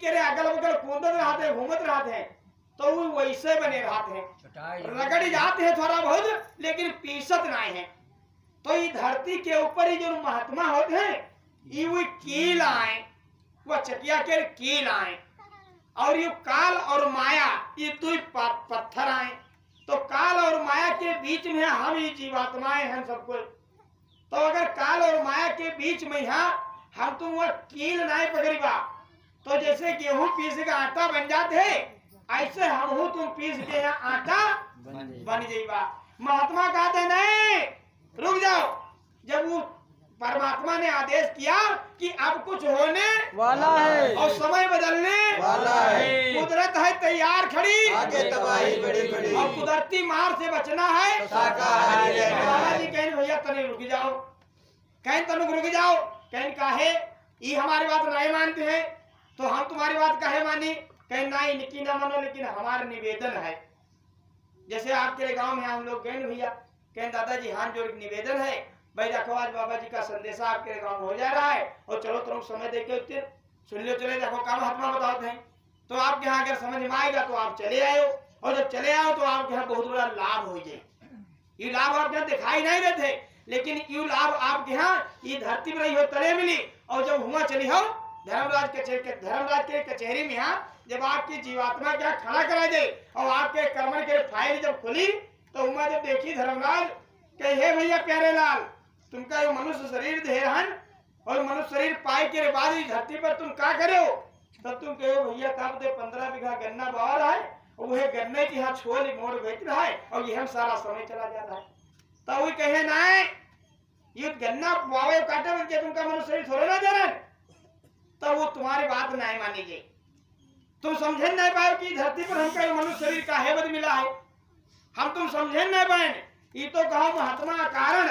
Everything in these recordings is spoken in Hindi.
के रे अगल बगल कूदत रहते घूमत रहते हैं तो वो वैसे बने रहते हैं, रगड़ी जाते हैं थोड़ा बहुत लेकिन पीसत नहीं है। तो ये धरती के ऊपर ही जो महात्मा होते हैं ये वो कील आए, वो चकिया के कील आए, और ये काल और माया ये दो पत्थर आए। तो काल और माया के बीच में हम ये जीवात्माएं हैं सबको। तो अगर काल और माया के बीच में यहाँ हम तुम वो कील नहीं पकड़ीबा तो जैसे गेहूं पीस के आटा बन जाते ऐसे हम हूं तुम पीस के यहाँ आटा बन जाइबा। महात्मा कहते नहीं रुक जाओ। जब वो परमात्मा ने आदेश किया कि अब कुछ होने वाला है और समय बदलने वाला है, कुदरत है तैयार खड़ी, आगे तबाही बड़ी बड़ी, और कुदरती मार से बचना है शाकाहारी रहना बाबा है। जी कहें भैया तने रुक जाओ, कहें तनुक रुक जाओ, कहें काहे ये हमारी बात नहीं मानते हैं तो हम तुम्हारी बात काहे मानी, कहें नहीं निकी ना मानो लेकिन हमारा निवेदन है। जैसे आपके गांव में हम लोग गए भैया कहें दादाजी हाथ जोड़ के निवेदन है भाई रखो आज बाबा जी का संदेशा आपके गांव में हो जा रहा है और चलो तुम समय देके सुन लो, चले देखो काम महात्मा बताते हैं। तो आपके यहाँ अगर समझ में आएगा तो आप चले आयो, और जब चले आओ तो आपके यहाँ बहुत बड़ा लाभ हो जाए। ये लाभ आपके यहाँ दिखाई नहीं देते लेकिन ये लाभ आपके यहाँ ये धरती में रही हो तले मिली, और जब हुआ चली हो धर्मराज के कचहरी में यहाँ जब आपकी जीवात्मा क्या खड़ा करा दे और आपके कर्म के फाइल जब खुली तो उमा जब देखी धर्मराज कहे हे भैया प्यारे लाल तुमका ये मनुष्य शरीर दे रहन और मनुष्य शरीर पाए के बाद इस धरती पर तुम क्या करे हो, तब तुम कहो भैया कब दे 15 बीघा गन्ना बवा रहा है और वह गन्ने की यहाँ छोल मोड़ बेच रहा है और ये हम सारा समय चला जाता है। तब वो कहे नहीं ये गन्ना बावे काटे बन के तुमका मनुष्य शरीर थोड़ा ना जा रहा है, तब वो तुम्हारी बात नहीं मानी गई। तुम समझे नहीं पाए कि धरती पर हमका मनुष्य शरीर का हेबत मिला है, हम तुम समझे नहीं पाए। ये तो कहो महात्मा कारण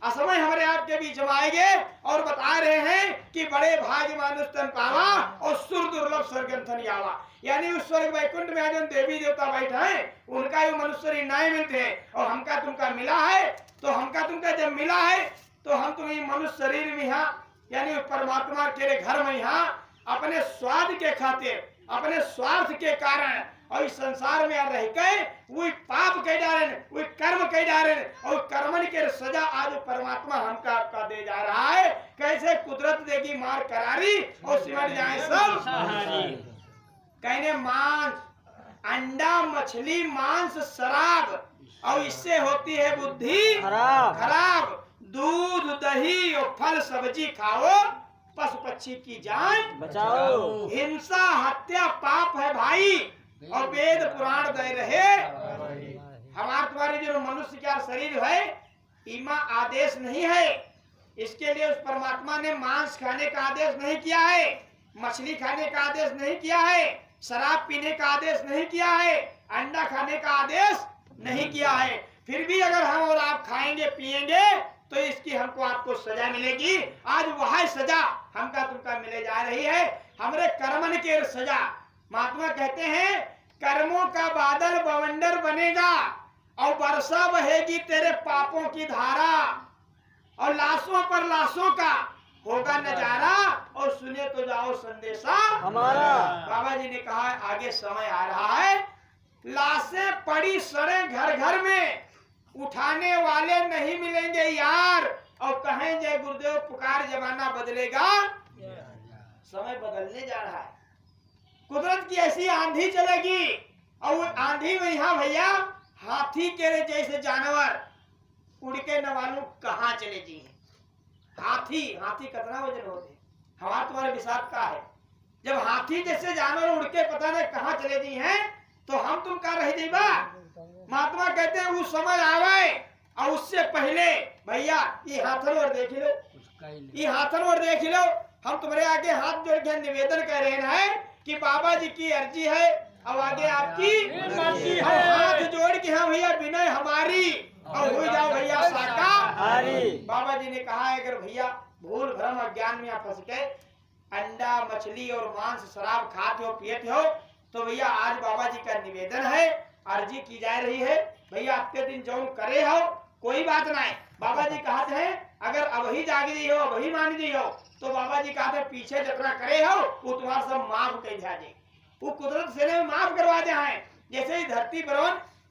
असमय हमारे आपके बीच में आएंगे और बता रहे हैं कि बड़े भाग्य मानुष तन पावा और सुर दुर्लभ स्वर्गंथन आवा। यानी उस स्वर्ग वैकुंठ में आज देवी देवता बैठे हैं उनका ये मनुष्य शरीर नहीं मिलते और हमका तुमका मिला है। तो हमका तुमका जब मिला है तो हम तुम ये मनुष्य शरीर में यहाँ यानी परमात्मा के घर में यहाँ अपने स्वाद के खातिर अपने स्वार्थ के कारण और इस संसार में रह के वही पाप कह डाले वही कर्म कह डाले और कर्मन के सजा आज परमात्मा हमका आपका दे जा रहा है। कैसे कुदरत देगी मार करारी और सिमट जाए सब कहने मांस अंडा मछली मांस शराब और इससे होती है बुद्धि खराब। दूध दही और फल सब्जी खाओ पशु पक्षी की जान बचाओ। हिंसा हत्या पाप है भाई और वेद पुराण दे रहे। हमारे तुम्हारे जो मनुष्य का शरीर है इमा आदेश नहीं है, इसके लिए उस परमात्मा ने मांस खाने का आदेश नहीं किया है, मछली खाने का आदेश नहीं किया है, शराब पीने का आदेश नहीं किया है, अंडा खाने का आदेश नहीं किया है। फिर भी अगर हम और आप खाएंगे पिएंगे तो इसकी हमको आपको सजा मिलेगी। आज वह सजा हमका तुमका मिले जा रही है, हमारे कर्मन के सजा। महात्मा कहते हैं कर्मों का बादल बवंडर बनेगा और वर्षा बहेगी तेरे पापों की धारा और लाशों पर लाशों का होगा नजारा और सुने तो जाओ संदेशा हमारा। बाबा जी ने कहा आगे समय आ रहा है, लाशें पड़ी सड़े घर घर में, उठाने वाले नहीं मिलेंगे यार और कहें जय गुरुदेव पुकार जमाना बदलेगा। समय बदलने जा रहा है, कुदरत की ऐसी आंधी चलेगी और वो आंधी में यहाँ भैया हाथी के जैसे जानवर उड़ के न मालूम कहाँ चले जी हैं। हाथी कितना वजन होते हमारे तुम्हारे विषाद का है। जब हाथी जैसे जानवर उड़ के पता नहीं कहाँ चले जी हैं तो हम तुम कहाँ रह जाइबा। महात्मा कहते हैं उस समय आवे और उससे पहले भैया ये हाथन और देख लो, ये हाथन और देख लो। हम तुम्हारे आगे हाथ जोड़ के निवेदन कर रहे हैं कि बाबा जी की अर्जी है अब आगे आपकी मर्जी है। हाथ जोड़ के हम भैया विनय हमारी और हो जाओ भैया शाकाहारी। बाबा जी ने कहा है अगर भैया भूल भ्रम अज्ञान में आप फंस गए अंडा मछली और मांस शराब खाते हो पियते हो तो भैया आज बाबा जी का निवेदन है अर्जी की जा रही है भैया आपके दिन जौन करे हो कोई बात नहीं। बाबा जी कहते हैं अगर अभी जाग जी हो, अभी मान जी हो, तो बाबा जी कहते पीछे जितना करे हो वो तुम्हारा सब माफ कर दिया जाए, वो कुदरत से ने माफ करवा दिया है। जैसे ही धरती पर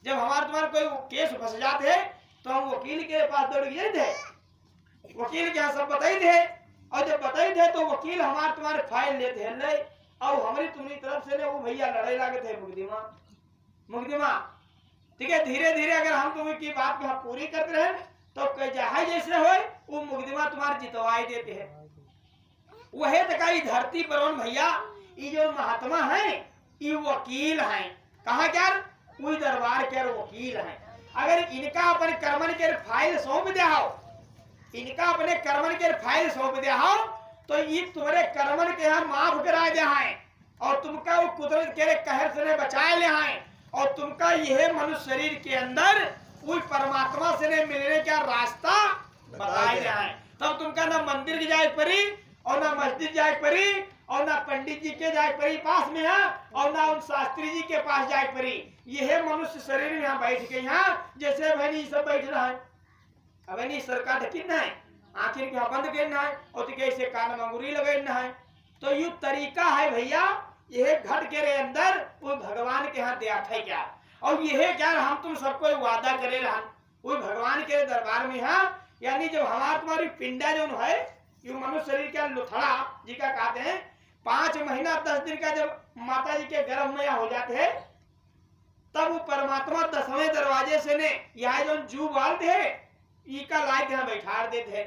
जब हमारे तुम्हारे कोई केस फंस जाते है तो हम वकील के पास दौड़ गए थे, वकील के यहाँ सब बताई थे, और जब बताई थे तो वकील हमारे तुम्हारे फाइल लेते हैं ले, और हमारी तुम्हारी तरफ से ने वो भैया लड़ाई लागे थे मुकदमा। ठीक है, धीरे धीरे अगर हम तुम्हें की बात को पूरी करते रहे तो कई जहां जैसे हो वो मुकदमा तुम्हारे जितवाई देते हैं। वह तकाई धरती पर भैया ये जो महात्मा है ये वकील हैं, कहा क्या कोई दरबार के वकील हैं। अगर इनका अपने कर्मन के फाइल सौंप दिया हो, इनका अपने कर्मन के फाइल सौंप दिया हो तो ये तुम्हारे कर्मन के यहाँ माफ करा दिया है, और तुमका वो कुदरत के कहर से बचाए ले हैं, और तुमका यह मनुष्य शरीर के अंदर कोई परमात्मा से ने मिलने का रास्ता बताए दिया है। तब तुमका ना मंदिर की जाए परी, और ना मस्जिद जाए परी, और ना पंडित जी के जाए परी पास में है, और ना उन शास्त्री जी के पास जाए परी। यह मनुष्य शरीर में यहाँ बैठ के यहाँ जैसे भैनी सब बैठ रहा है, अब नहीं सरकार ढकिन है, आखिर के बंद करना है, और तो कैसे कान मंगूरी लगाना है। तो यू तरीका है भैया, यह घट के रे अंदर वो भगवान के यहाँ दिया है क्या, और यह क्या हम तुम सबको वादा करे रहा वो भगवान के दरबार में है। यानी जब हमारा तुम्हारी पिंडा जो है यू मनुष्य शरीर का लुथड़ा जी का कहते हैं, 5 महीना 10 दिन का जब माता जी के गर्भ में हो जाते हैं तब वो परमात्मा 10वें दरवाजे से ने यहाँ जो जू बालते है इका लायक यहाँ बैठा देते हैं।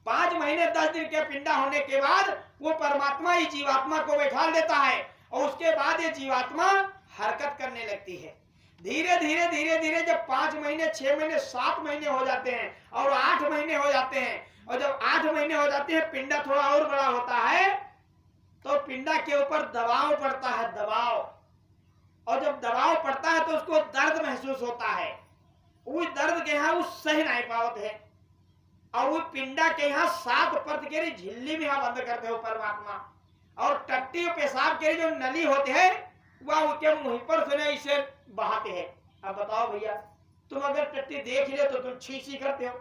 5 महीने 10 दिन के पिंडा होने के बाद वो परमात्मा ही जीवात्मा को बैठा देता है, और उसके बाद ये जीवात्मा हरकत करने लगती है। धीरे धीरे धीरे धीरे जब 5 महीने 6 महीने 7 महीने हो जाते हैं और 8 महीने हो जाते हैं, और जब 8 महीने हो जाते हैं पिंडा थोड़ा और बड़ा होता है तो पिंडा के ऊपर दबाव पड़ता है, दबाव, और जब दबाव पड़ता है तो उसको दर्द महसूस होता है। वो दर्द के यहाँ वो सही नहीं पावत है, और वो पिंडा के यहाँ 7 परत के झिल्ली में यहाँ बंद करते हो परमात्मा, और टट्टी और पेशाब के जो नली होते हैं वह उनके मुंह पर से इसे बहाते हैं। अब बताओ भैया, तुम अगर टट्टी देख ले तो तुम छी करते हो,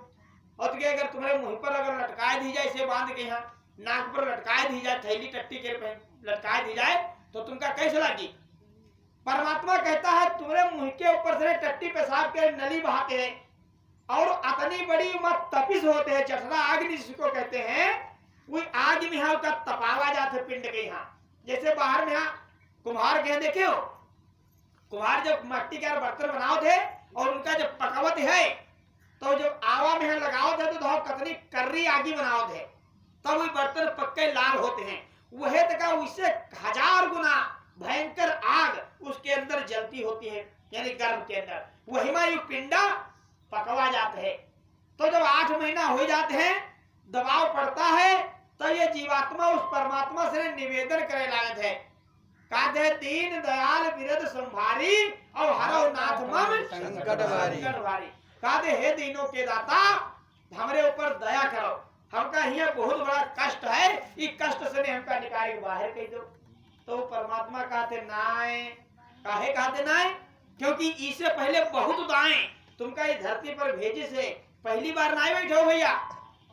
और तो अगर तुम्हारे मुंह पर अगर लटकाए दी जाए इसे बांध के यहाँ नाक पर लटकाए दी जाए, थैली टट्टी के लटकाए दी जाए तो तुमका कैसे लगी। परमात्मा कहता है तुम्हारे मुंह के ऊपर से टट्टी पेशाब के नली बहाते हैं, और अतनी बड़ी मत तपिश होते हैं, जठरा आग जिसको कहते हैं, वो आग में यहाँ का तपावा जाते पिंड के यहाँ। जैसे बाहर में यहाँ कुम्हार के देखे हो, कुम्हार जब मट्टी का बर्तन बनाओ थे और उनका जब पकावत है तो जब आवा में लगाओ थे तो कतनी कर्री आगी बनाओ थे, तब वो बर्तन पक्के लाल होते हैं। वह तक उससे 1000 गुना भयंकर आग उसके अंदर जलती होती है, यानी गर्भ के अंदर वही में यू पिंडा पकवा जाते हैं। तो जब 8 महीना हो जाते हैं दबाव पड़ता है तो ये जीवात्मा उस परमात्मा से निवेदन करे लागत है, कहते हैं दीन दयाल बिरद संभारी और हरो नाथ मम संकट भारी। कहते हे दीनों के दाता हमारे ऊपर दया करो, हमका यहाँ बहुत बड़ा कष्ट है, इस कष्ट से ने हमका निकाल के बाहर कह दो। तो परमात्मा कहते नाय, काहे कहते नाय, क्योंकि इससे पहले बहुत दाएं तुमका इस धरती पर भेजे से पहली बार नहीं बैठो भैया,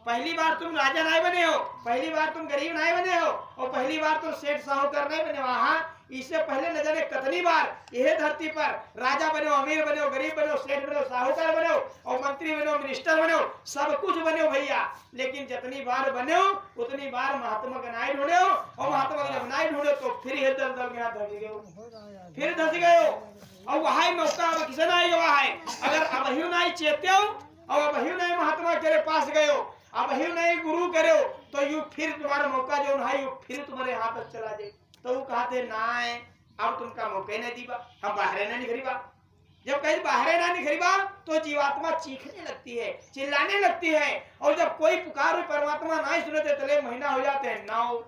पहली बार तुम राजा नहीं बने हो, पहली बार तुम गरीब नहीं बने हो, और पहली बार तुम सेठ साहूकार नहीं बने। वहां इससे पहले न जाने कितनी बार यह धरती पर राजा बने, अमीर बने, गरीब बने, सेठ बने, साहूकार बने, और मंत्री बने, मिनिस्टर बने, सब कुछ बने भैया। लेकिन जितनी बार बने उतनी बार महात्मा का नाई ढूंढे, और महात्मा का जब नाई ढूंढे तो फिर ये दल में फिर धस गए, और वहां मौका अब किसी नहीं गवा है। अगर अबहियो नहीं चेते हो और अबहियो नहीं महात्मा के पास गए हो, अबहियो नहीं गुरु करे तो यू फिर तुम्हारा मौका जो है यू फिर तुम्हारे हाथ तक चला जाए। तो वो कहते ना अब तुमका मौके नहीं दीबा, हम बाहर ना निखरीबा। जब कहीं बाहर ना निखरीबा तो जीवात्मा चीखने लगती है, चिल्लाने लगती है, और जब कोई पुकार परमात्मा नहीं सुनते चले महीना हो जाते हैं 9,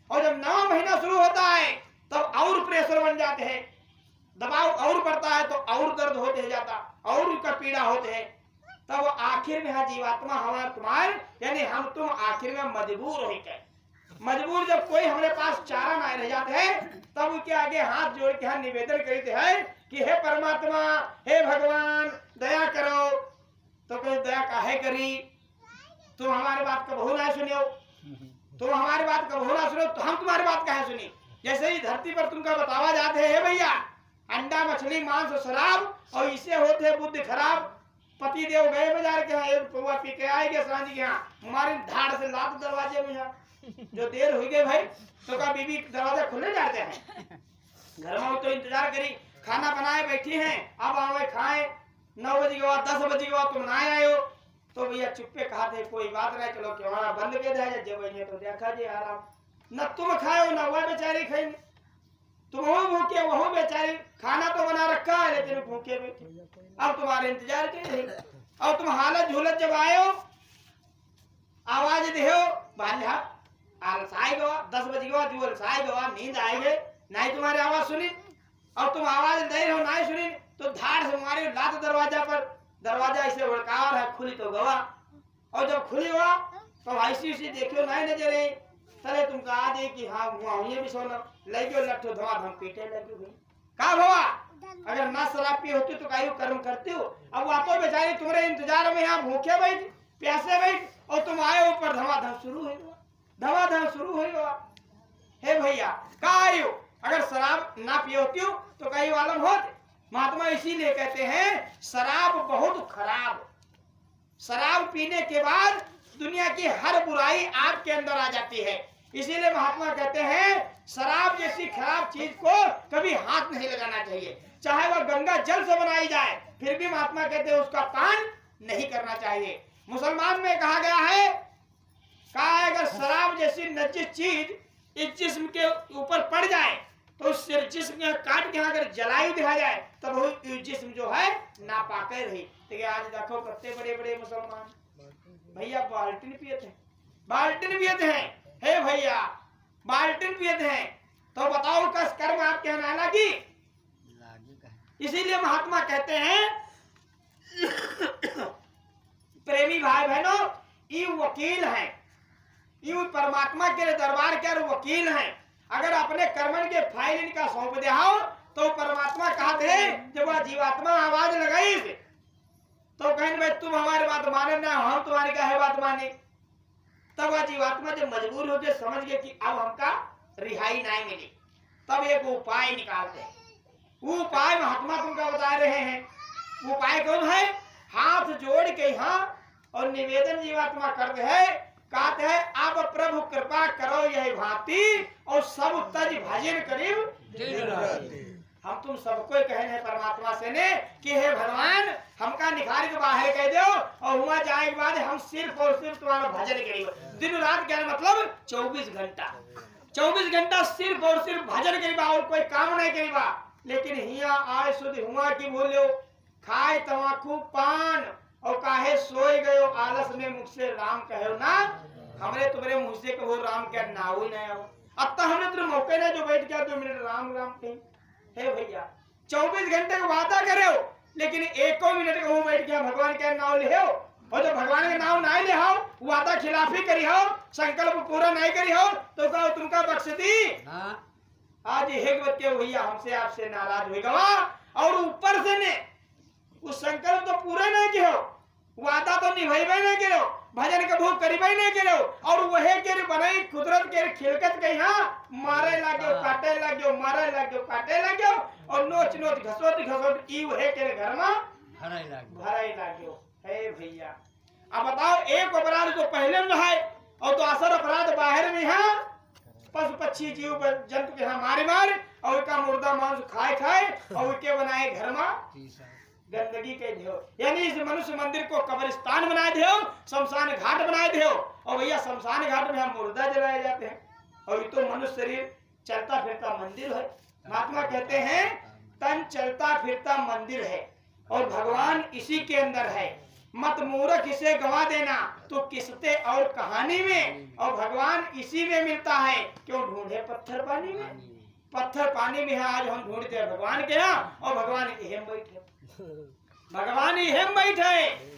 और जब 9 महीना शुरू होता है तब और प्रेशर बन जाते हैं, दबाव और बढ़ता है तो और दर्द होते जाता, और उसका पीड़ा होते है। तब आखिर में है जीवात्मा हमारे तुम्हारे यानी हम तुम आखिर में मजबूर हो गए। मजबूर जब कोई हमारे पास चारा नहीं रह जाते है तब उसके आगे हाथ जोड़ के हम निवेदन करते हैं कि हे परमात्मा, हे भगवान दया करो। तो कोई दया काहे करी, तुम हमारी बात कबहू ना सुनियो, तुम हमारी बात कबहू ना सुनो तो हम तुम्हारी बात कहे सुनी। जैसे ही धरती पर तुमका बतावा जाते है भैया, अंडा मछली मांस और शराब और इससे होते बुद्धि खराब। पति देव गए बाजार के यहाँ, एक पौवा पी के आए गए सांझ के यहाँ, हमारे धाड़ से लात दरवाजे में यहाँ, जो देर हुई गई भाई तो का बीबी दरवाजा खुले जाते हैं। घर में तो इंतजार करी, खाना बनाए बैठी हैं, अब आवे खाए। 9 बजे के बाद 10 बजे के बाद तुम ना आए हो तो भैया चुप्पे कहा थे कोई बात नहीं, चलो क्यों बंद के दिया जब भैया तो देखा जी आराम। न तुम खाए हो न वह बेचारी खाई, तुम हो भूखे वह बेचारी, खाना तो बना रखा है लेकिन भूखे बैठे। अब तुम्हारे इंतजार के रही, और तुम हालत झूलत जब आए हो आवाज देहो बांधा आलसाई गवा, 10 बजे गवा जो आलसाई गवा, नींद आएगे नहीं तुम्हारी आवाज सुनी, और तुम आवाज दे हो नहीं सुनी तो धाड़ से मारे लात दरवाजा पर। दरवाजा ऐसे उड़कार है, खुली तो गवा, और जब खुली हुआ तो ऐसी ऐसी देखियो नहीं नजर आई, तले तुम कहा दे कि हाँ हुआ ये भी सोना लगे लट्ठो धमाधम पीटे लगी हुई। का भवा अगर ना शराब पी होती तो कायू कर्म करते हो। अब वो तो बेचारी तुम्हारे इंतजार में यहाँ भूखे बैठ प्यासे बैठ और तुम आए ऊपर धमाधम शुरू हो गया, धमाधम शुरू हो गया। हे भैया का आयु अगर शराब ना पी होती हो तो कई वालम होते। महात्मा इसीलिए कहते हैं शराब बहुत खराब, शराब पीने के बाद दुनिया की हर बुराई आपके अंदर आ जाती है। इसीलिए महात्मा कहते हैं शराब जैसी खराब चीज को कभी हाथ नहीं लगाना चाहिए, चाहे वह गंगा जल से बनाई जाए फिर भी महात्मा कहते हैं उसका पान नहीं करना चाहिए। मुसलमान में कहा गया है अगर शराब जैसी नजीस चीज इस जिस्म के ऊपर पड़ जाए तो उस जिस्म काट के अगर जलाई दिया जाए तब वो जिस्म जो है नापाके रही। देखिए आज देखो कितने बड़े बड़े मुसलमान भैया बाल्टीन पियत हैं, बाल्टीन पियत हैं, हे भैया बाल्टीन पियत हैं, तो बताओ कस कर्म आपके यहाँ ना लगी। इसीलिए महात्मा कहते हैं प्रेमी भाई बहनों ये वकील हैं, ये परमात्मा के दरबार के वकील हैं। अगर अपने कर्मन के फाइल इनका सौंप दे तो परमात्मा कहते हैं जब वह जीवात्मा आवाज लगाई तो कहें भाई तुम हमारी बात माने ना हम तुम्हारी का है बात माने। तब वह जीवात्मा जब मजबूर हो गए समझ गए कि अब हमका रिहाई नहीं मिली, तब एक उपाय निकालते हैं। वो उपाय महात्मा तुमको बता रहे हैं। वो उपाय कौन है? हाथ जोड़ के यहाँ और निवेदन जीवात्मा करते है, कहते है अब प्रभु कृपा करो यही भांति और सब तज भजन करीब। हम तुम सबको कहे हैं परमात्मा से ने कि हे भगवान हमका निखार के बाहर कह दो और हुआ जाए के बाद हम सिर्फ और सिर्फ तुम्हारा भजन करेंगे। दिन रात क्या मतलब 24 घंटा, 24 घंटा सिर्फ और सिर्फ भजन करीबा और कोई काम नहीं करीबा। लेकिन हिया आए शुद्ध हुआ की बोलो खाए तमाकू पान और काहे सोए गयो आलस में मुझसे राम कहो ना, हमरे तुम्हारे मुंह से कहो राम क्या नाव ही नहीं आओ। अब तो हमने तुम मौके ना जो बैठ गया 2 मिनट राम राम कहीं। हे भैया 24 घंटे का वादा करे हो लेकिन 1 मिनट का बैठ गया भगवान का नाम ले हो, और जब भगवान का नाम नहीं ले हो वादा खिलाफी करी हो संकल्प पूरा नहीं करी हो तो कहो तुमका बख्श दी। आज एक बच्चे भैया हमसे आपसे नाराज हो गवा और ऊपर से ने उस संकल्प तो पूरा नहीं किया, वादा तो निभाई नहीं करो, भजन का भोग करीब नहीं करो, और वह के बनाई कुदरत के खिलकत के यहाँ मारे लागो काटे लागो मारे लागो काटे लागो और नोच नोच घसोट घसोट ई वह के घर में भराई लागो। हे भैया अब बताओ एक अपराध तो पहले में है और दूसरा अपराध बाहर में है। पशु पक्षी जीव जंतु के यहाँ मारे मार और उसका मुर्दा मांस खाए खाए और उसके बनाए घर में गंदगी के दियो, यानी इस मनुष्य मंदिर को कब्रिस्तान बनाए दियो, शमशान घाट बनाए दियो। और भैया शमशान घाट में हम मुर्दा जलाए जाते हैं और ये तो मनुष्य शरीर चलता फिरता मंदिर है। महात्मा कहते हैं तन चलता फिरता मंदिर है और भगवान इसी के अंदर है। मत मूर्ख इसे गवा देना तो किस्ते और कहानी में, और भगवान इसी में मिलता है। क्यों ढूंढे पत्थर पानी में, पत्थर पानी में है आज हम ढूंढते हैं भगवान के यहाँ और भगवान यही बैठे, भगवान यही बैठे।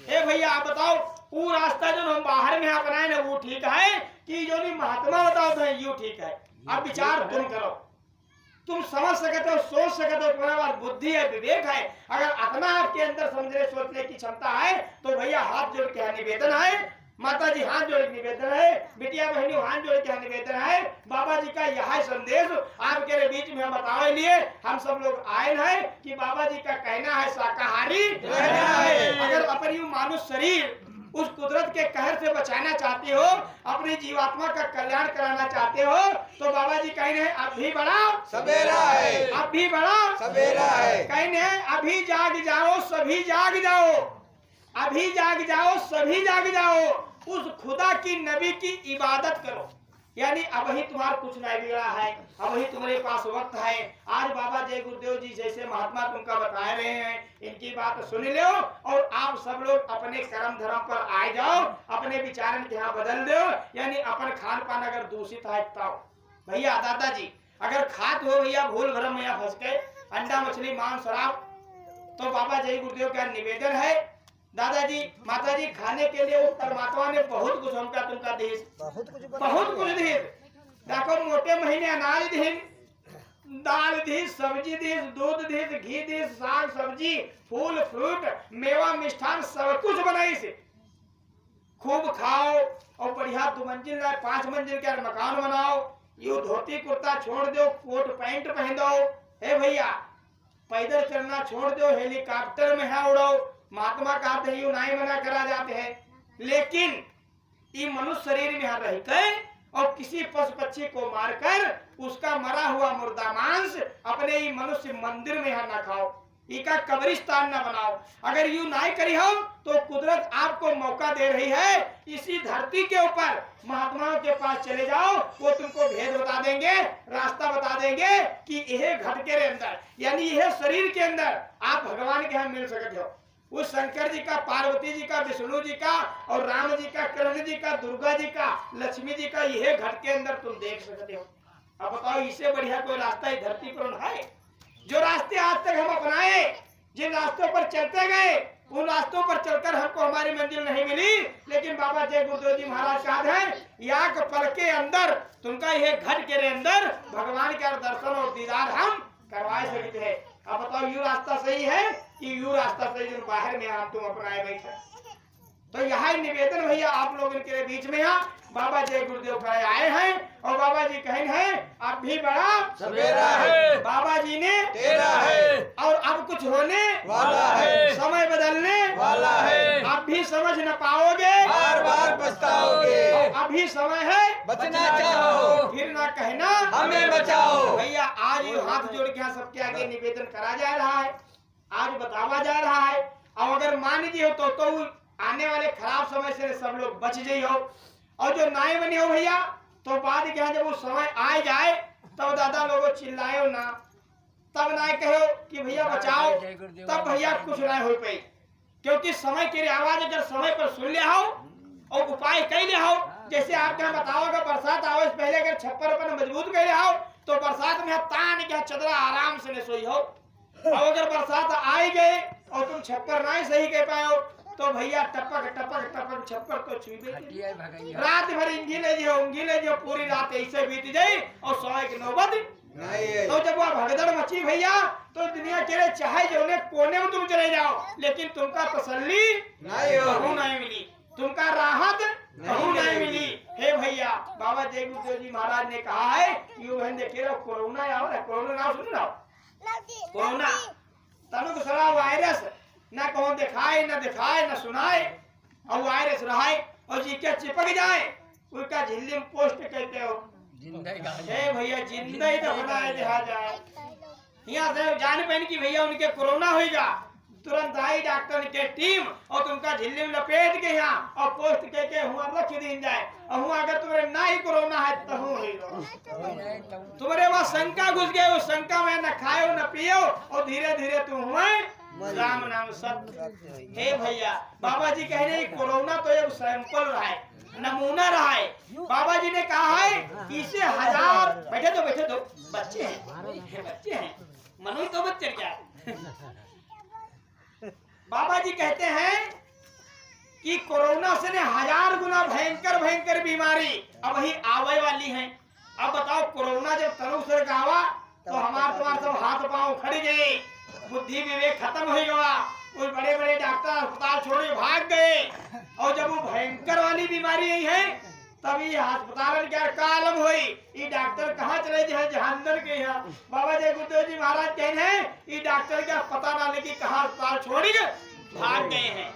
हे भैया आप बताओ वो रास्ता जो हम बाहर में अपनाए ना वो ठीक है कि जो नहीं महात्मा बताओ तो यू ठीक है। अब विचार तुम करो, तुम समझ सकते हो सोच सकते हो, तुम्हारे पास बुद्धि है विवेक है। अगर अपना आपके अंदर समझने सोचने की क्षमता है तो भैया हाथ जोड़ के निवेदन है माता जी हाथ जोड़ के निवेदन है, बिटिया बहनियों हाथ जोड़ के निवेदन है, बाबा जी का यह संदेश आपके बीच में हम बतावे लिए हम सब लोग आए हैं कि बाबा जी का कहना है शाकाहारी रहना है। अगर अपनी मानुष शरीर उस कुदरत के कहर से बचाना चाहते हो, अपनी जीवात्मा का कल्याण कराना चाहते हो, तो बाबा जी कहने हैं अभी बढ़ाओ सवेरा है, अभी बढ़ाओ सवेरा है। कहने हैं अभी जाग जाओ सभी जाग जाओ, अभी जाग जाओ सभी जाग जाओ, उस खुदा की नबी की इबादत करो। यानी अब ही तुम्हारा कुछ नहीं बिगड़ा है, अब ही तुम्हारे पास वक्त है। आज बाबा जय गुरुदेव जी जैसे महात्मा तुमका बता रहे हैं, इनकी बात सुन लो और आप सब लोग अपने कर्म धर्म पर आ जाओ, अपने विचारण के यहाँ बदल दो। यानी अपन खान पान अगर दूषित है तो भैया दादाजी अगर खात हो भैया भूल भरम में फंस गए अंडा मछली मांस शराब, तो बाबा जय गुरुदेव का निवेदन है दादाजी माताजी खाने के लिए वो परमात्मा ने बहुत कुछ हमका तुमका देश बहुत कुछ दी। देखो मोटे महीने अनाज दी, दाल दी, सब्जी दी, दूध दी, घी दी, साग सब्जी, फूल फ्रूट, मेवा मिष्ठान सब कुछ बनाई से खूब खाओ और बढ़िया 2 मंजिल 5 मंजिल के मकान बनाओ। यू धोती कुर्ता छोड़ दो, कोट पैंट पहन दो। हे भैया पैदल चलना छोड़ दो, हेलीकॉप्टर में है उड़ाओ। महात्मा कहते हैं यू नहीं मना करा जाते हैं, लेकिन ये मनुष्य शरीर में यहाँ रहकर और किसी पशु पक्षी को मारकर उसका मरा हुआ मुर्दा मांस अपने ही मनुष्य मंदिर में यहाँ न खाओ, इका कब्रिस्तान न बनाओ। अगर यू नहीं करी हो तो कुदरत आपको मौका दे रही है, इसी धरती के ऊपर महात्माओं के पास चले जाओ, वो तुमको भेद बता देंगे, रास्ता बता देंगे कि यह घट के अंदर यानी यह शरीर के अंदर आप भगवान के यहाँ मिल सकते हो। उस शंकर जी का, पार्वती जी का, विष्णु जी का और राम जी का, कृष्ण जी का, दुर्गा जी का, लक्ष्मी जी का यह घट के अंदर तुम देख सकते हो। अब बताओ इससे बढ़िया कोई रास्ता इस धरती पर है? जो रास्ते आज तक हम अपनाए, जिन रास्तों पर चलते गए, उन रास्तों पर चलकर हमको हमारी मंजिल नहीं मिली, लेकिन बाबा जय गुरुदेव जी महाराज कहते हैं याक पल के अंदर तुमका यह घट के अंदर भगवान का दर्शन और दीदार हम करवा सकते हैं। अब बताओ यू रास्ता सही है कि यू रास्ता सही जो बाहर में हम तुम अपनाए बैठे? तो यह निवेदन भैया आप लोगों के बीच में यहाँ बाबा जय गुरुदेव का आए हैं और बाबा जी कहे हैं अब भी बड़ा सवेरा है, बाबा जी ने तेरा है और अब कुछ होने वाला है, समय बदलने वाला है। अब भी समझ न पाओगे, बार बार पछताओगे, अभी समय है बचना चाहो फिर ना कहना हमें बचाओ। भैया आज ये हाथ जोड़ के यहाँ सबके आगे निवेदन करा जा रहा है, आज बतावा जा रहा है। और अगर मान लीजिए तो आने वाले खराब समय से सब लोग बच जाइए हो, और जो नाई बने हो भैया तो बाद के जब वो समय आ जाए तब दादा लोगों चिल्लाए ना, तब ना कहो कि भैया बचाओ, तब भैया कुछ ना हो पाई। क्योंकि समय की आवाज अगर समय पर सुन लिया हो और उपाय कर लिया हो, जैसे आपके यहाँ बताओगे बरसात आओ इस पहले अगर छप्पर पर मजबूत कर लिया हो तो बरसात में तान के चदरा आराम से न सोई हो। और अगर बरसात आई गए और तुम छप्पर नहीं सही कह पाए तो भैया टपक टपक टपक छप्पर तो छुई रात भर इंगी ले जो पूरी रात ऐसे बीत जाए और सोए की नौबत नहीं। तो जब वह भगदड़ मची भैया तो दुनिया के चाहे जो कोने में तुम चले जाओ लेकिन तुमका तसल्ली नहीं नहीं मिली, तुमका राहत नहीं मिली। हे भैया बाबा जय गुरुदेव जी महाराज ने कहा है यू बहन देखे रहो कोरोना आओ ना, कोरोना नाम सुन रहा कोरोना तनु सड़ा वायरस ना कौन दिखाए ना दिखाए ना सुनाए और वायरस रहा और जी क्या चिपक जाए उसका झिल्ली में पोस्ट कहते हो। हे भैया जिंदा ही तो बनाए दिखा जाए यहाँ से जान पहन की भैया उनके कोरोना होगा, तुरंत आई डॉक्टर की टीम और तुमका झिल्ली में लपेट के यहाँ और पोस्ट के हुआ रख दिन जाए और हुआ अगर तुम्हारे ना ही कोरोना है तो तुम्हारे वहाँ शंका घुस गए, उस शंका में न खाओ न पियो और धीरे धीरे तुम हुए राम नाम सत्य। हे भैया बाबा जी कह रहे कोरोना तो एक सैंपल रहा है, नमूना रहा है। बाबा जी ने कहा है इसे 1000 बैठे दो बच्चे हैं मनुष्य तो बच्चे क्या बाबा जी कहते हैं कि कोरोना से ने 1000 गुना भयंकर बीमारी अब ही आवे वाली है। अब बताओ कोरोना जब तनु से गावा तो हमारे तुम्हारे सब हाथ पांव खड़ गए, बुद्धि विवेक खत्म हो गया, वो बड़े बड़े डॉक्टर अस्पताल छोड़ के भाग गए। और जब वो भयंकर वाली बीमारी आई है तभी अस्पताल में क्या कालम हुई। ये डॉक्टर कहाँ चले जाए जहांदर के यहाँ। बाबा जय गुरुदेव जी महाराज कहते हैं ये डॉक्टर क्या पता ना लगी कहाँ अस्पताल छोड़ के भाग गए हैं।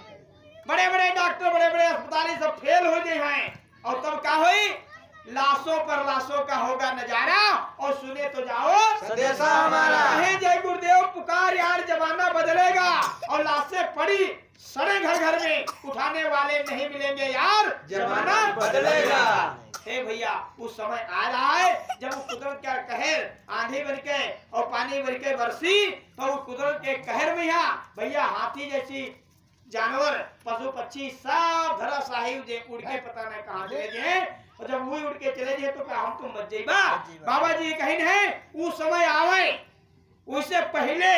बड़े बड़े डॉक्टर बड़े बड़े अस्पताल सब फेल हो गए हैं। और तब क्या हुई, लाशों पर लाशों का होगा नजारा। और सुने तो जाओ संदेशा हमारा। कहे जय गुरुदेव पुकार यार जमाना बदलेगा। और लाशें पड़ी सड़े घर घर में, उठाने वाले नहीं मिलेंगे यार जमाना बदलेगा। हे भैया उस समय आ रहा है जब वो कुदरत का कहर आंधी बन के और पानी बन के बरसी। तो वो कुदरत के कहर में यहाँ भैया हाथी जैसी जानवर पशु पक्षी सब धराशाही उड़ के पता नहीं कहाँ चले गए। और जब वो उड़ के चले गए तो क्या हम तुम बच जाइबा। बाबा जी कहीं है उस समय आवे उससे पहले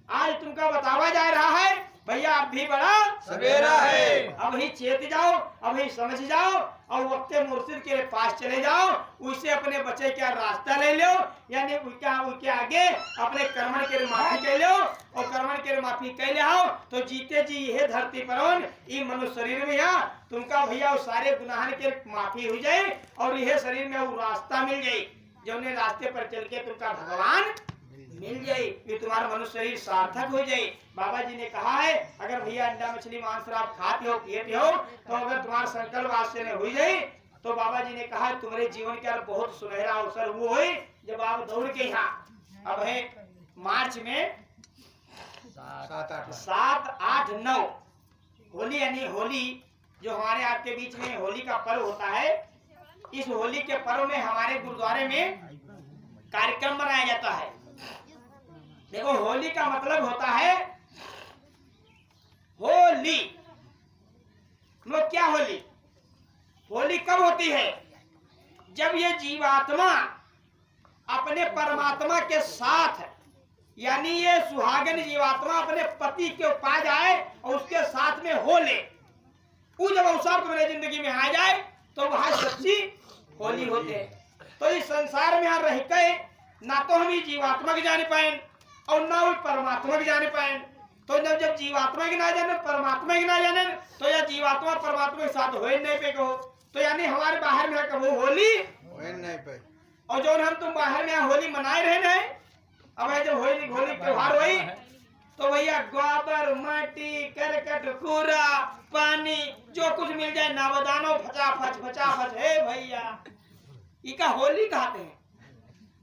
आज तुमका बतावा जा रहा है भैया अब भी बड़ा सवेरा है। अब ही चेत जाओ, अब ही समझ जाओ और वक्त मुर्शिद के पास चले जाओ। उससे अपने बच्चे का रास्ता ले लो, यानी उसके आगे अपने कर्मन के माफी कर लो। और कर्मन के माफी कर ले आओ तो जीते जी यह धरती पर ये मनुष्य शरीर में यहाँ तुमका भैया सारे गुनाह के माफी हो जाए। और यह शरीर में वो रास्ता मिल जाये जो रास्ते पर चल के तुमका भगवान मिल जाए, ये तुम्हारा मनुष्य शरीर सार्थक हो जाए। बाबा जी ने कहा है अगर भैया अंडा मछली मांस शराब खाते हो पीते हो तो अगर तुम्हारा संकल्प वास्ते में हो जाए तो बाबा जी ने कहा तुम्हारे जीवन के बहुत सुनहरा अवसर वो हो जब आप दौड़ के यहाँ अब है मार्च में 7, 8, 9 होली, यानी होली जो हमारे आपके बीच में होली का पर्व होता है। इस होली के पर्व में हमारे गुरुद्वारे में कार्यक्रम मनाया जाता है। देखो होली का मतलब होता है होली। मतलब क्या होली, होली कब होती है जब ये जीवात्मा अपने परमात्मा के साथ, यानी ये सुहागन जीवात्मा अपने पति के पा जाए और उसके साथ में हो ले। वो जब अवसर तुम्हारे जिंदगी में आ जाए तो वहां सच्ची होली होते हैं। तो इस संसार में यहाँ रह के ना तो हम जीवात्मा की जाने पाए और ना वो परमात्मा की जाने पाए। तो जब जीवात्मा की ना जाने परमात्मा की ना जाने तो यह जीवात्मा परमात्मा के साथ हो नहीं पे कहो। तो यानी हमारे बाहर में कहो होली नहीं पे। और जो हम तुम बाहर में होली मनाए रहे ना, अब जब होली त्योहार हुई तो भैया गोबर माटी करकट कूड़ा पानी जो कुछ मिल जाए नावदानो फचाफच है भैया इका होली कहते हैं।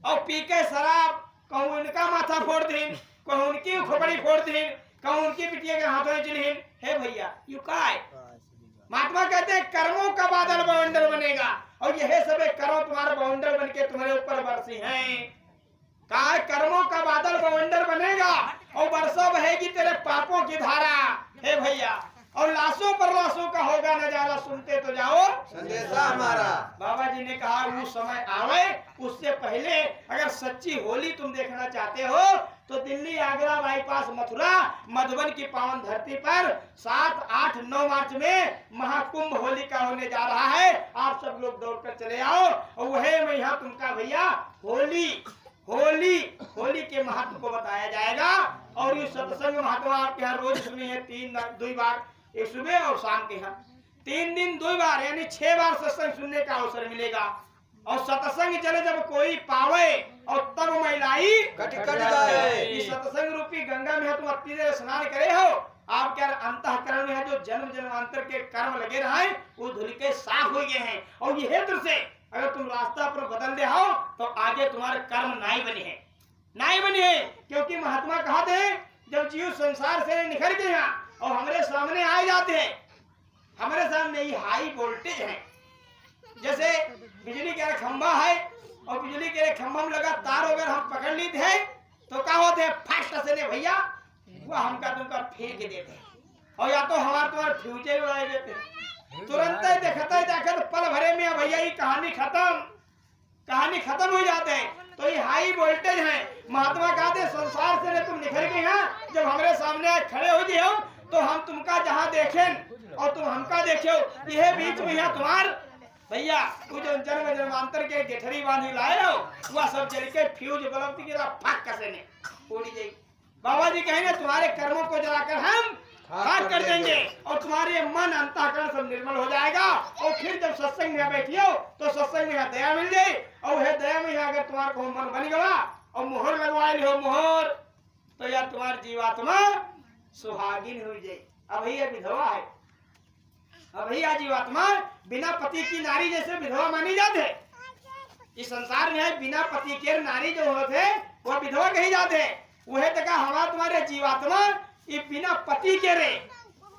और पी के शराब कहूँ इनका माथा फोड़ दिन, कहूँ उनकी खोपड़ी फोड़ दिन, कहूँ उनकी बिटिया के हाथों में चिन्हिन है भैया यू काय। महात्मा कहते हैं कर्मों का बादल बवंडर बनेगा और यह सब कर्म तुम्हारा बवंडर बन के तुम्हारे ऊपर बरसी है। कहा कर्मों का बादल बवंडर बनेगा और बरसा बहेगी तेरे पापों की धारा है भैया। और लाशों पर लाशों का होगा नजारा, सुनते तो जाओ संदेशा हमारा। बाबा जी ने कहा वो समय आवे उससे पहले अगर सच्ची होली तुम देखना चाहते हो तो दिल्ली आगरा बाईपास मथुरा मधुबन की पावन धरती पर 7, 8, 9 मार्च में महाकुंभ होली का होने जा रहा है। आप सब लोग दौड़कर चले आओ। और वह मैं यहाँ तुमका भैया होली के महत्व को बताया जाएगा। और ये सत्संग महत्व आपके यहाँ रोज सुनी है 2 बार, एक सुबह और शाम के यहाँ 3 दिन 2 बार, यानी 6 बार सत्संग सुनने का अवसर मिलेगा। और सत्संग चले जब कोई पावे और तब महिलाई कट जाए। इस सत्संग रूपी गंगा में तुम अपनी देर स्नान करे हो। आप क्या अंतःकरण में है जो जन्म जन्मांतर के कर्म लगे रहे वो धुल के साफ हो गए हैं। और ये हेतु से अगर तुम रास्ता पर बदल दे हो तो आगे तुम्हारे कर्म नहीं बने हैं। क्योंकि महात्मा कहते हैं जब जीव संसार से निखर गए हैं और हमारे सामने आ जाते हैं, हमारे सामने ये हाई वोल्टेज है। जैसे बिजली का खंभा है और बिजली के खंभा में लगा तार अगर हम पकड़ लेते हैं तो क्या होते हैं फास्ट से ने भैया वो हमका तुमका फेंक देते हैं। और या तो हमारे तुम्हारे फ्यूचर उड़ा देते हैं। तुरंत ही देखता है जाकर पल भरे में भैया ये कहानी खत्म हो जाते हैं। तो ये हाई वोल्टेज है। महात्मा कहते संसार से तुम निखर गए हैं जब हमारे सामने खड़े हो जाओ तो हम तुमका जहाँ देखें और तुम हमका देखो यह बीच में यहाँ तुम्हार भैया वो जो जन्म जन्मांतर के गेठरी बांधी लाए हो वह सब जल के फ्यूज बल्ब की फाक कसे ने उड़ी जाए। बाबा जी कहेंगे तुम्हारे कर्मों को जलाकर हम खाक कर देंगे और तुम्हारे मन अंतःकरण सब निर्मल हो जाएगा। और फिर जब सत्संग में बैठियो तो सत्संग में दया मिल जाए और वह दया में अगर तुम्हारे को मन बन गया और मोहर लगवा लियो मोहर, तो यार तुम्हारी जीवात्मा सुहागिन हो जाए। अब भैया विधवा है, अब भैया जीवात्मा बिना पति की नारी जैसे विधवा मानी जाते है। इस संसार में बिना पति के नारी जो होते वो विधवा कही जाते। वह तक हमारा तुम्हारे जीवात्मा ये बिना पति के रे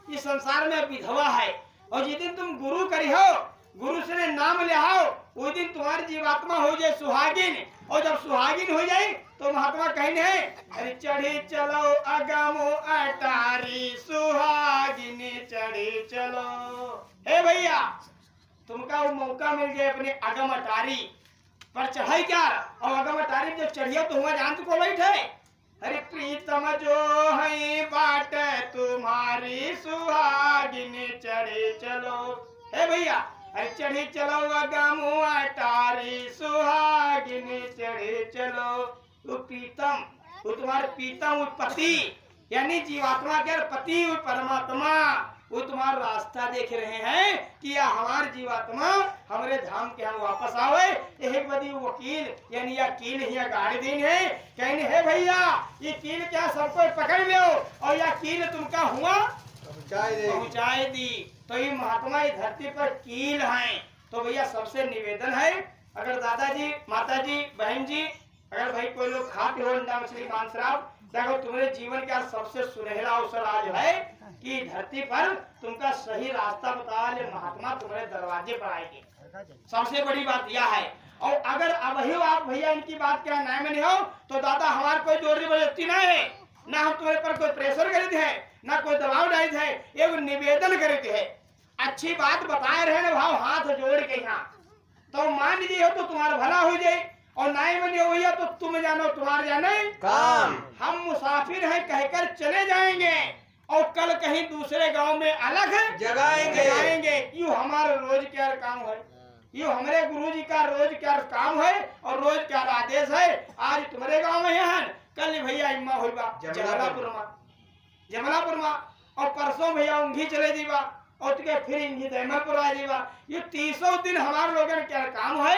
इस संसार में विधवा है। और जिस दिन तुम गुरु करी हो, गुरु से नाम ले आओ, उस दिन तुम्हारी जीवात्मा हो जाए सुहागिन। और जब सुहागिन हो जाए तो महात्मा कहने हैं, अरे चढ़ी चलो अगमो अटारी सुहागिन चढ़ी चलो। हे भैया तुमका वो मौका मिल जाए अपने अगम अटारी पर चढ़ाई क्या, और अगम अटारी जब चढ़ियो तो हुआ जान को बैठे। अरे प्रीतम जो है बाट तुम्हारी सुहागिन चढ़े चलो। हे भैया अरे चढ़ी चलो अगमो अटारी सुहागिन चढ़े चलो। वो प्रीतम वो तुम्हारे प्रीतम वो पति यानी जीवात्मा के पति वो परमात्मा वो तुम्हारा रास्ता देख रहे हैं कि या हमारे जीवात्मा हमारे धाम के हम वापस आवे। एक बदी वकील यानी या कील या गाड़ी दिन है कहने है भैया ये कील क्या सबको पकड़ लो और या कील तुमका हुआ पहुंचाए दी। तो ये महात्मा इस धरती पर कील हैं। तो भैया सबसे निवेदन है, अगर दादाजी माताजी बहन जी अगर भाई कोई लोग खाते हो अंडा मछली मांस शराब, देखो तुम्हारे जीवन का सबसे सुनहरा अवसर आज है कि धरती पर तुमका सही रास्ता बता ले महात्मा तुम्हारे दरवाजे पर आएंगे। सबसे बड़ी बात यह है। और अगर अब ही आप भैया इनकी बात क्या न्याय में नहीं हो तो दादा हमारे कोई जोर जबरदस्ती नहीं है, ना हम तुम्हारे पर कोई प्रेशर करते हैं, ना कोई दबाव डालते है, एक निवेदन करते है। अच्छी बात बताए रहे ना भाव हाथ जोड़ के यहाँ तो मान लीजिए हो तो तुम्हारा भला हो जाए और नाई में नहीं हो भैया तो तुम जानो तुम्हारे जाने काम। हम मुसाफिर हैं कहकर चले जाएंगे और कल कहीं दूसरे गांव में अलग जगाएंगे। यूं हमारा रोज क्या काम है, यूं हमारे गुरु जी का रोज क्या काम है और रोज क्या आदेश है। आज तुम्हारे गांव में है, कल भैया इम्मा होगा जमलापुर में और परसों भैया उंगी चले जीवा और तुके फिर इंगी दहमापुर आ जीवा। ये 300 दिन हमारे लोगों क्या काम है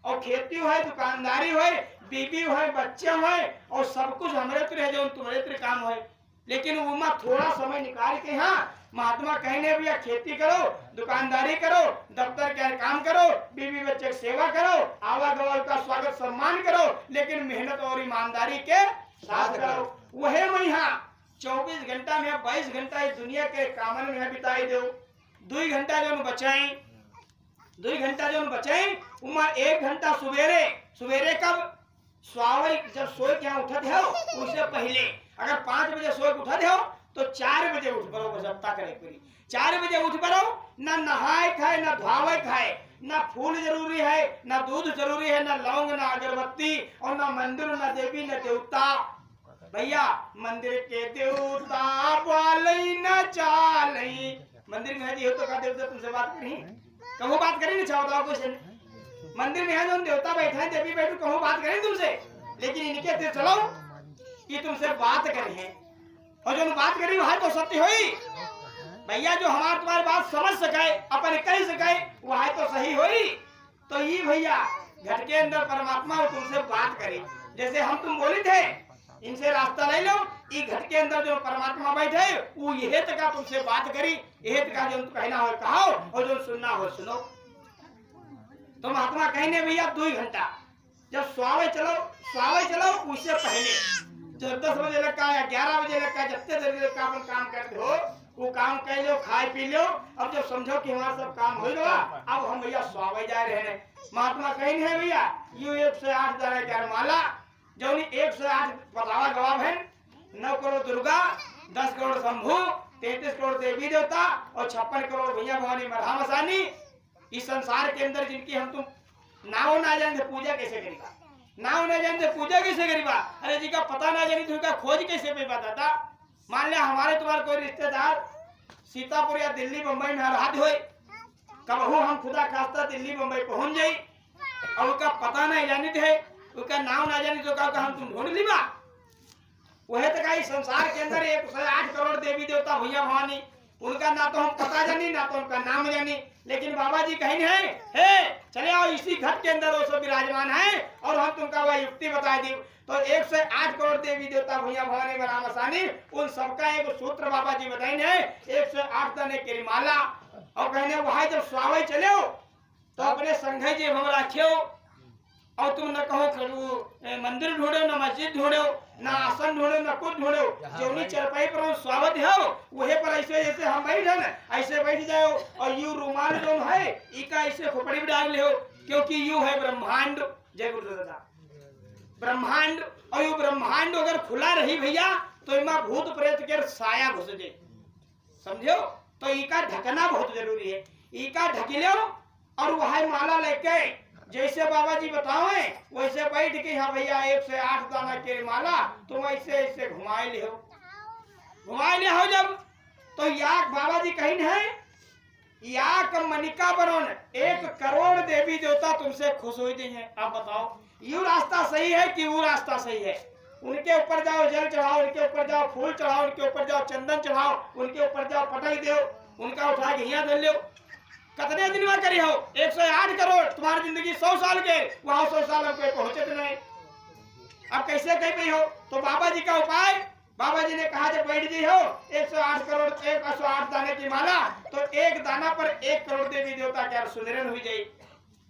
और खेती है दुकानदारी है बीबी है बच्चे है और सब कुछ हमारे तरह जो तुम्हारे तरह काम है। लेकिन उमा थोड़ा समय निकाल के यहाँ महात्मा कहने भैया खेती करो दुकानदारी करो दफ्तर के काम करो बीबी बच्चे की सेवा करो आवागमन का स्वागत सम्मान करो लेकिन मेहनत और ईमानदारी के साथ करो। वही मैं यहाँ 24 घंटा में 22 घंटा इस दुनिया के कामन में बिताई दो। 2 घंटा जो बचाई 2 घंटा जो बचाई उमा 1 घंटा सवेरे कब स्वावल जब सोए के यहाँ उठते हो उससे पहले अगर 5 बजे सोए के उठते हो तो 4 बजे उठ पड़ो बजप्ता करे पूरी 4 बजे उठ पड़ो। ना नहाए खाए ना धोवे खाए ना फूल जरूरी है ना दूध जरूरी है ना लौंग ना अगरबत्ती और ना मंदिर ना देवी ना देवता। भैया मंदिर के देवता वालई न चालई मंदिर में है हो तो का देवता तुमसे बात करी कहूँ बात करी ना चाहो कुछ मंदिर में है जो देवता बैठे हैं देवी बैठे कहूँ बात करें तुमसे लेकिन इनके से चलो ये तुमसे बात करी है और जो बात करी वह तो सत्य हुई। भैया जो हमारे तुम्हारी बात समझ सके अपन कह सके वह तो सही हुई। तो ये भैया घर के अंदर परमात्मा तुमसे बात करे जैसे हम तुम बोले थे इनसे रास्ता ले लो। ये घर के अंदर जो परमात्मा बैठे वो यह तक तुमसे बात करी यह तक जो कहना हो कहो और जो सुनना हो सुनो। तो महात्मा कहने भैया 2 घंटा जब स्वावे चलो उससे पहले जो 10 बजे लगा या 11 बजे लगा जितने देर लगा अपन काम करते हो वो काम कर लो खाए पी लो। अब जब समझो कि हमारा सब काम हो गया अब हम भैया स्वावे जा रहे हैं। महात्मा कहने है भैया यू 108 द्वारा माला जो 108 बतावा गवाब है 9 करोड़ दुर्गा 10 करोड़ शंभु 33 करोड़ देवी देवता और 56 करोड़ भैया भवानी मरहा मसानी। इस संसार के अंदर जिनकी हम तुम नाव ना जाने पूजा कैसे करेगा नाव ना जाने पूजा कैसे करेगा। अरे जी का पता ना जानी तो खोज कैसे पे बताता। मान लिया हमारे तुम्हारे कोई रिश्तेदार सीतापुर या दिल्ली बम्बई में हाथ हुए कब हम खुदा खास्ता दिल्ली बम्बई पहुंच जाये और उसका पता नहीं जानी थे उसका नाम ना जानी तो हम तुम ढूंढ लीबा वह तो कहीं संसार के अंदर 108 करोड़ देवी देवता भैया भवानी, उनका ना तो हम पता जानी ना तो उनका नाम जानी, लेकिन बाबा जी कहीं है चले आओ इसी घट के अंदर वो सब विराजमान है और हम तुमका वह युक्ति बता दी। तो 108 करोड़ देवी देवता भैया भवानी बनाम आसानी, उन सबका एक सूत्र बाबा जी बताए 108 दाने के माला, और कहने वहां जब स्वावे चले हो तो अपने संघे जी हम राखियो, और तुम न कहो खड़ू मंदिर ढूंढो न मस्जिद ढूंढो न आसन ढूंढो न कुछ ढूंढो, जो चरपाई पर स्वागत हो वही पर ऐसे जैसे हम बैठे न ऐसे बैठ जाओ, और यू रुमाल जो है इका ऐसे खोपड़ी में डाल ले हो, क्योंकि यू है ब्रह्मांड। जय गुरु दादा। ब्रह्मांड, और यू ब्रह्मांड अगर खुला रही भैया तो इमा भूत प्रेत के साया घुस जाए, समझो। तो इका ढकना बहुत जरूरी है, इका ढक लो और वह माला लेके जैसे बाबा जी बताओ वैसे बैठ के हाँ भैया 108 दाना के माला तुम ऐसे ऐसे घुमाए ले हो जब, तो याक बाबा जी कहीं है याक मनिका बरोन 1 करोड़ देवी देवता तुमसे खुश हो गई हैं। आप बताओ ये रास्ता सही है कि वो रास्ता सही है? उनके ऊपर जाओ जल चढ़ाओ, उनके ऊपर जाओ फूल चढ़ाओ, उनके ऊपर जाओ चंदन चढ़ाओ, उनके ऊपर जाओ पटक दो, उनका उठा के हिया धर लो। कितने दिन में करी हो? 108 करोड़, तुम्हारी जिंदगी 100 साल के, वहां 100 साल पे पहुंचे तो नहीं, अब कैसे कह पाई हो? तो बाबा जी का उपाय, बाबा जी ने कहा जब बैठ गई हो 108 करोड़ 108 दाने की माला, तो एक दाना पर 1 करोड़ देवी देवता क्या सुमिरन हुई जाए,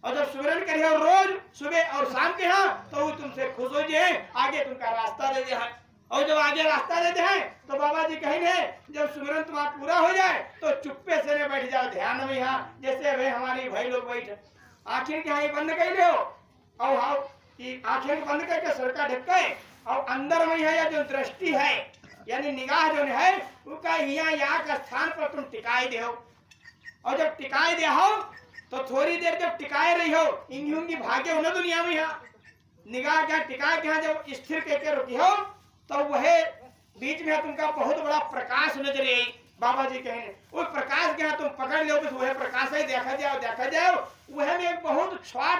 और जब सुमिरन करी हो रोज सुबह और शाम के यहाँ, तो वो तुमसे खुश हो जाए, आगे तुमका रास्ता दे दिया है। और जब आगे रास्ता देते हैं तो बाबा जी कहेंगे जब सुमिरन तुम्हारा पूरा हो जाए तो चुप्पे से न बैठ जाओ ध्यान में, यहाँ जैसे वे हमारी भाई लोग बैठे आखिर के यहाँ बंद कर लो, और आखिर बंद करके सर का ढक्के, और अंदर में है या जो दृष्टि है यानी निगाह जो है उसका यहाँ का स्थान पर तुम टिकाए दे हो, और जब टिकाए दे हो तो थोड़ी देर जब टिकाए रही हो इंगी भाग्य हो ना दुनिया में, यहाँ निगाह क्या टिकाए के जब स्थिर करके रुकी हो तो वह बीच में तुमका बहुत बड़ा प्रकाश नजर आई। बाबा जी कहेंगे उस प्रकाश के तुम पकड़ लो, बस वह प्रकाश ही देखा जाओ वह में एक बहुत छोट